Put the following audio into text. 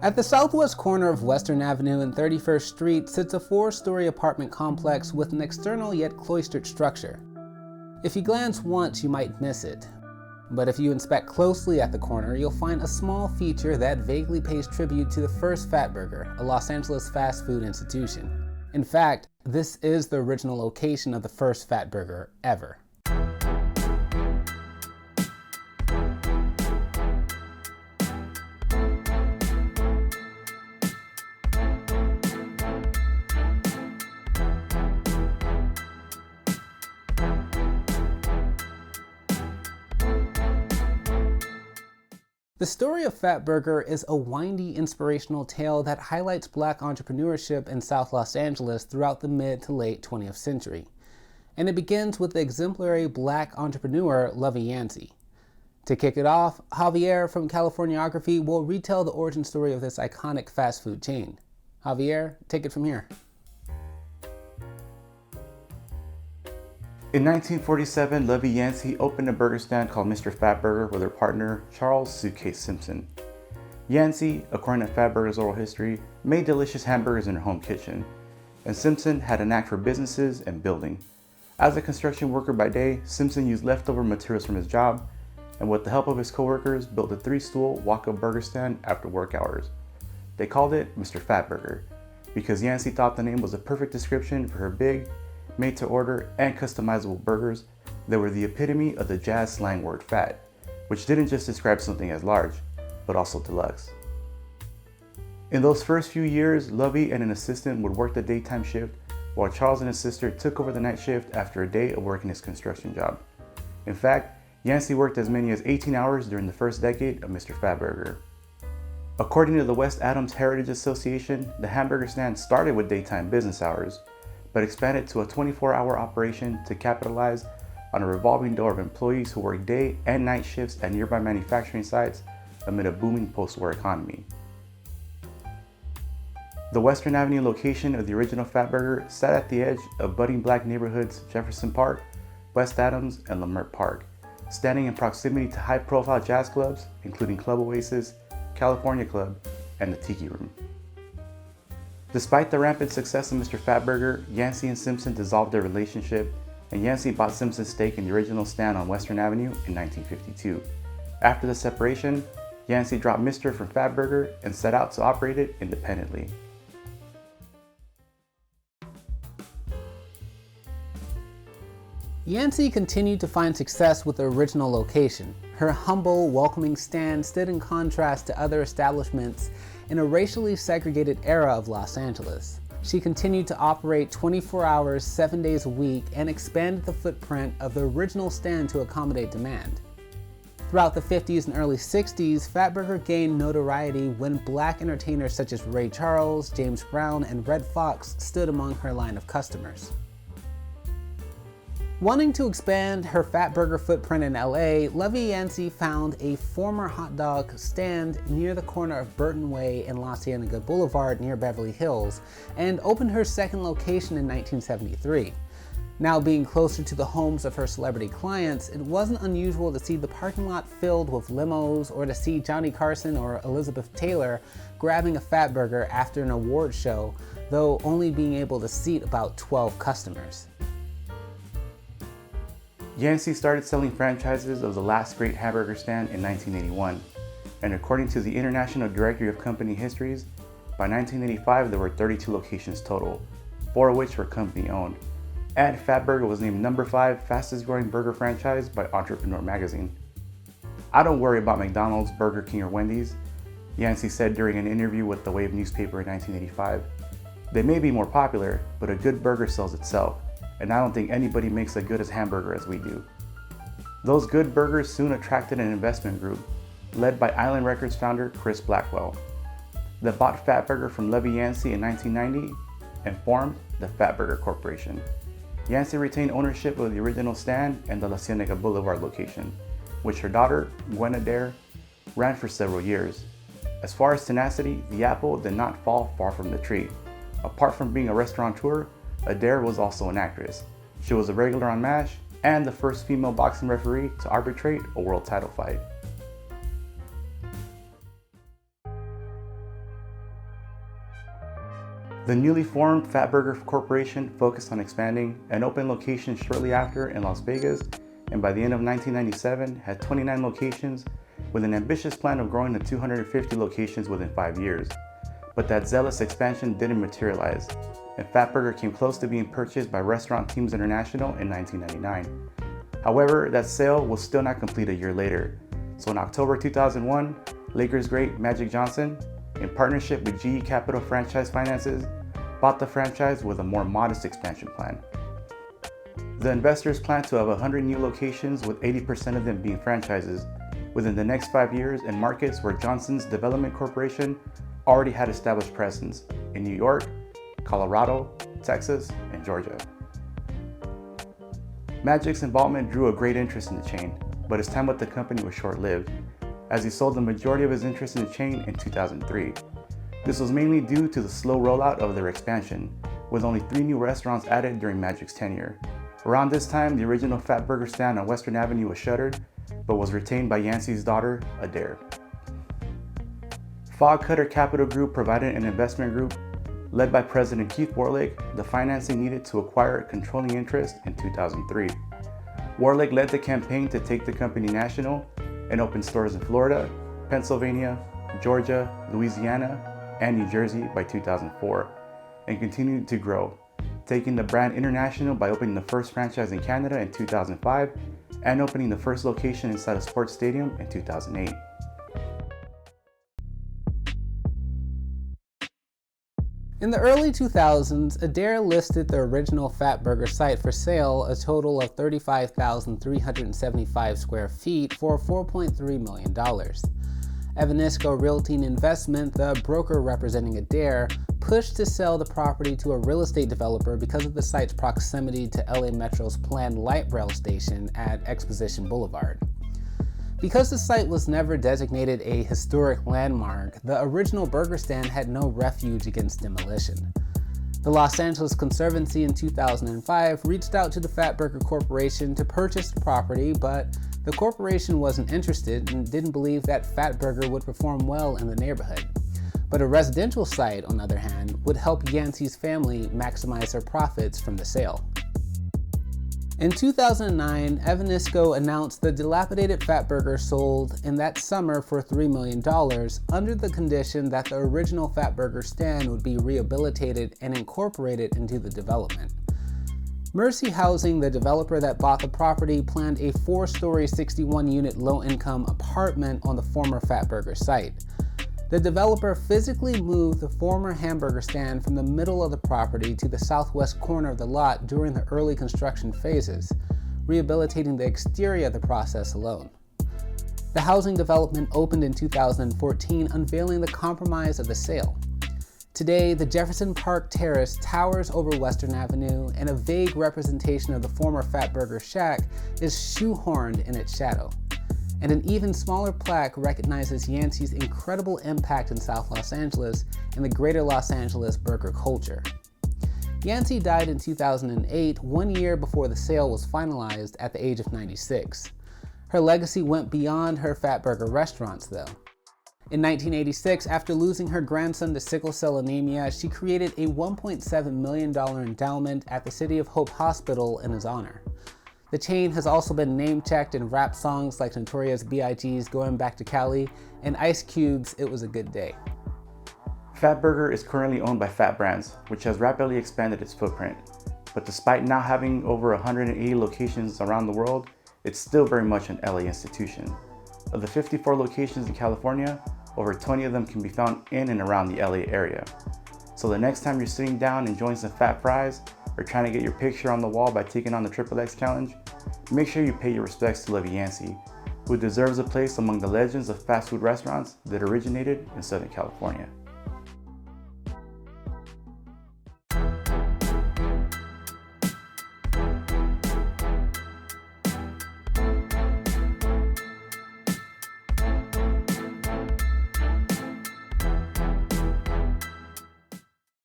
At the southwest corner of Western Avenue and 31st Street sits a 4-story apartment complex with an external yet cloistered structure. If you glance once, you might miss it. But if you inspect closely at the corner, you'll find a small feature that vaguely pays tribute to the first Fatburger, a Los Angeles fast food institution. In fact, this is the original location of the first Fatburger ever. The story of Fatburger is a windy, inspirational tale that highlights Black entrepreneurship in South Los Angeles throughout the mid to late 20th century. And it begins with the exemplary Black entrepreneur Lovie Yancey. To kick it off, Javier from Californiography will retell the origin story of this iconic fast food chain. Javier, take it from here. In 1947, Lovie Yancey opened a burger stand called Mr. Fatburger with her partner, Charles Suitcase Simpson. Yancey, according to Fatburger's oral history, made delicious hamburgers in her home kitchen, and Simpson had a knack for businesses and building. As a construction worker by day, Simpson used leftover materials from his job, and with the help of his co-workers, built a 3-stool walk-up burger stand after work hours. They called it Mr. Fatburger, because Yancey thought the name was a perfect description for her big, made-to-order, and customizable burgers that were the epitome of the jazz slang word fat, which didn't just describe something as large, but also deluxe. In those first few years, Lovie and an assistant would work the daytime shift, while Charles and his sister took over the night shift after a day of working his construction job. In fact, Yancey worked as many as 18 hours during the first decade of Mr. Fatburger. According to the West Adams Heritage Association, the hamburger stand started with daytime business hours, but expanded to a 24-hour operation to capitalize on a revolving door of employees who work day and night shifts at nearby manufacturing sites amid a booming post-war economy. The Western Avenue location of the original Fatburger sat at the edge of budding Black neighborhoods Jefferson Park, West Adams, and Leimert Park, standing in proximity to high-profile jazz clubs, including Club Oasis, California Club, and the Tiki Room. Despite the rampant success of Mr. Fatburger, Yancey and Simpson dissolved their relationship, and Yancey bought Simpson's stake in the original stand on Western Avenue in 1952. After the separation, Yancey dropped Mr. from Fatburger and set out to operate it independently. Yancey continued to find success with the original location. Her humble, welcoming stand stood in contrast to other establishments in a racially segregated era of Los Angeles. She continued to operate 24 hours, 7 days a week, and expanded the footprint of the original stand to accommodate demand. Throughout the 50s and early 60s, Fatburger gained notoriety when Black entertainers such as Ray Charles, James Brown, and Red Fox stood among her line of customers. Wanting to expand her Fatburger footprint in LA, Lovie Yancey found a former hot dog stand near the corner of Burton Way and La Cienega Boulevard near Beverly Hills, and opened her second location in 1973. Now being closer to the homes of her celebrity clients, it wasn't unusual to see the parking lot filled with limos or to see Johnny Carson or Elizabeth Taylor grabbing a Fatburger after an award show, though only being able to seat about 12 customers. Yancey started selling franchises of the last great hamburger stand in 1981, and according to the International Directory of Company Histories, by 1985 there were 32 locations total, 4 of which were company-owned, and Fatburger was named number 5 fastest growing burger franchise by Entrepreneur magazine. "I don't worry about McDonald's, Burger King, or Wendy's," Yancey said during an interview with the Wave newspaper in 1985. "They may be more popular, but a good burger sells itself. And I don't think anybody makes as good as hamburger as we do." Those good burgers soon attracted an investment group, led by Island Records founder Chris Blackwell, that bought Fatburger from Lovie Yancey in 1990 and formed the Fatburger Corporation. Yancey retained ownership of the original stand and the La Cienega Boulevard location, which her daughter, Gwen Adair, ran for several years. As far as tenacity, the apple did not fall far from the tree. Apart from being a restaurateur, Adair was also an actress. She was a regular on MASH and the first female boxing referee to arbitrate a world title fight. The newly formed Fatburger Corporation focused on expanding and opened locations shortly after in Las Vegas, and by the end of 1997 had 29 locations with an ambitious plan of growing to 250 locations within 5 years. But that zealous expansion didn't materialize, and Fatburger came close to being purchased by Restaurant Teams International in 1999. However, that sale was still not complete a year later. So in October 2001, Lakers great Magic Johnson, in partnership with GE Capital Franchise Finances, bought the franchise with a more modest expansion plan. The investors plan to have 100 new locations, with 80% of them being franchises, within the next 5 years in markets where Johnson's Development Corporation already had established presence in New York, Colorado, Texas, and Georgia. Magic's involvement drew a great interest in the chain, but his time with the company was short-lived, as he sold the majority of his interest in the chain in 2003. This was mainly due to the slow rollout of their expansion, with only 3 new restaurants added during Magic's tenure. Around this time, the original Fatburger stand on Western Avenue was shuttered, but was retained by Yancey's daughter, Adair. Fog Cutter Capital Group provided an investment group led by President Keith Warlick the financing needed to acquire a controlling interest in 2003. Warlick led the campaign to take the company national and open stores in Florida, Pennsylvania, Georgia, Louisiana, and New Jersey by 2004, and continued to grow, taking the brand international by opening the first franchise in Canada in 2005 and opening the first location inside a sports stadium in 2008. In the early 2000s, Adair listed the original Fatburger site for sale, a total of 35,375 square feet, for $4.3 million. Evanisco Realty and Investment, the broker representing Adair, pushed to sell the property to a real estate developer because of the site's proximity to LA Metro's planned light rail station at Exposition Boulevard. Because the site was never designated a historic landmark, the original burger stand had no refuge against demolition. The Los Angeles Conservancy in 2005 reached out to the Fatburger Corporation to purchase the property, but the corporation wasn't interested and didn't believe that Fatburger would perform well in the neighborhood. But a residential site, on the other hand, would help Yancey's family maximize their profits from the sale. In 2009, Evanisco announced the dilapidated Fatburger sold in that summer for $3 million, under the condition that the original Fatburger stand would be rehabilitated and incorporated into the development. Mercy Housing, the developer that bought the property, planned a 4-story, 61-unit low-income apartment on the former Fatburger site. The developer physically moved the former hamburger stand from the middle of the property to the southwest corner of the lot during the early construction phases, rehabilitating the exterior of the process alone. The housing development opened in 2014, unveiling the compromise of the sale. Today, the Jefferson Park Terrace towers over Western Avenue, and a vague representation of the former Fatburger shack is shoehorned in its shadow. And an even smaller plaque recognizes Yancey's incredible impact in South Los Angeles and the greater Los Angeles burger culture. Yancey died in 2008, 1 year before the sale was finalized, at the age of 96. Her legacy went beyond her Fatburger restaurants, though. In 1986, after losing her grandson to sickle cell anemia, she created a $1.7 million endowment at the City of Hope Hospital in his honor. The chain has also been name-checked in rap songs like Notorious B.I.G.'s Going Back to Cali and Ice Cube's It Was a Good Day. Fatburger is currently owned by Fat Brands, which has rapidly expanded its footprint. But despite now having over 180 locations around the world, it's still very much an LA institution. Of the 54 locations in California, over 20 of them can be found in and around the LA area. So the next time you're sitting down enjoying some fat fries, or trying to get your picture on the wall by taking on the XXX challenge, make sure you pay your respects to Lovie Yancey, who deserves a place among the legends of fast food restaurants that originated in Southern California.